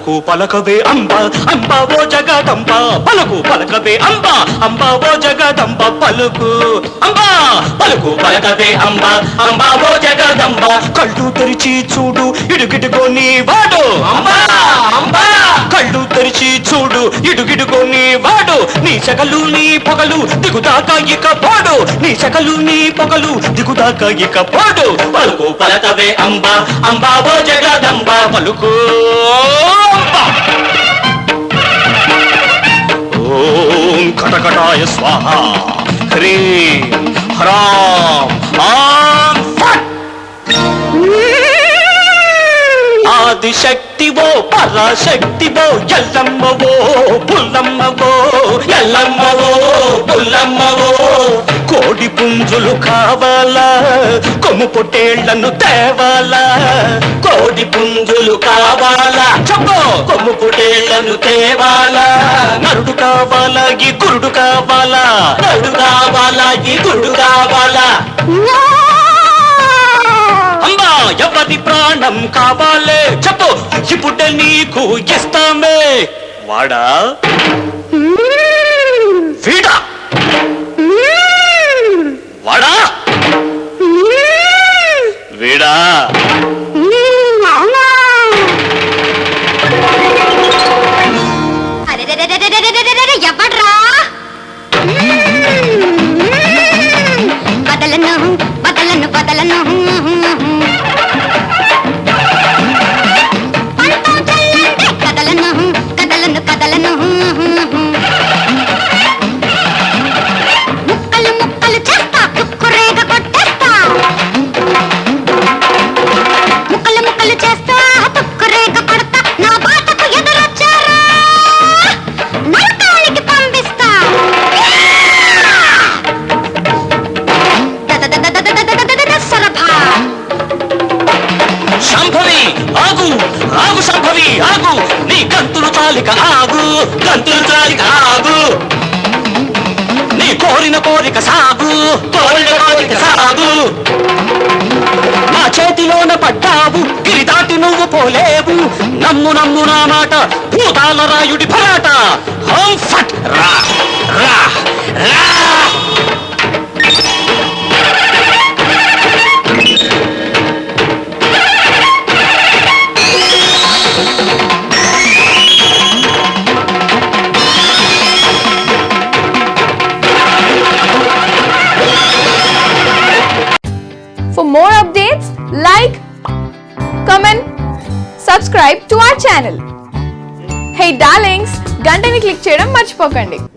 పలుకు పలకవే అంబ అంబ ఓ జగదంబ పలుకు పలకవే అంబ అంబ ఓ జగదంబ పలుకు అంబ పలుకు పలకవే అంబ అంబ ఓ జగదంబ కళ్ళు తెరిచి చూడు ఇడుగిడుగోని వాడు అంబ అంబ కళ్ళు తెరిచి చూడు ఇడుగిడుగోని వాడు నీ సగలు నీ పొగలు దిగుదాకా ఇక పోడు నీ సగలు నీ పొగలు దిగుదాకా ఇక పోడు పలుకు పలకవే అంబ అంబ ఓ జగదంబ పలుకు ఓం కటకటాయ స్వాహ హ్రీం హ్రాం ఆం ఫట్ ఆదిశక్తివో పరాశక్తివో ఎల్లమ్మవో పుల్లమ్మవో ఎల్లమ్మవో పుల్లమ్మవో కోడి పుంజులు కావాలా కొమ్ము పొట్టేళ్లను తేవాలా కోడి పుంజులు కావాలా చెప్పు కొమ్ము పొట్టేళ్లను తేవాలా నరుడు కావాలా ఈ గురుడు కావాలా నరుడు కావాలా ఈ గురుడు కావాలా అంబా ఎవరి ప్రాణం కావాలే చెప్పు ఇప్పుడు నీకు ఇస్తామే వాడా వీడా వాడా వీడా ఎవడ్రా బదలను బదలను బదలను కదలను కదలను కదలను ముక్కలు ముక్కలు చేస్తా కుక్కురేగ కొట్టేస్తా ముక్కలు ముక్కలు చేస్తా తుక్కురేగ కొడతా నా బాటకు ఎదురొచ్చారా నరకానికి పంపిస్తా సరభా సంభవి ఆగు ఆగు సంభవి ఆగు నీ గంతులు చాలిక ఆగు గంతులు చాలిక ఆగు నీ కోరిన కోరిక సాగు కోరిన కోరిక సాగు నా చేతిలోన పడ్డావు గిరి దాటి నువ్వు పోలేవు నమ్ము నమ్ము నా మాట భూతాల రాయుడి భరాట హం ఫట్ రా రా రా For more updates, like, comment, subscribe to our channel. Hey darlings, గంటని click చేయడం మర్చిపోకండి.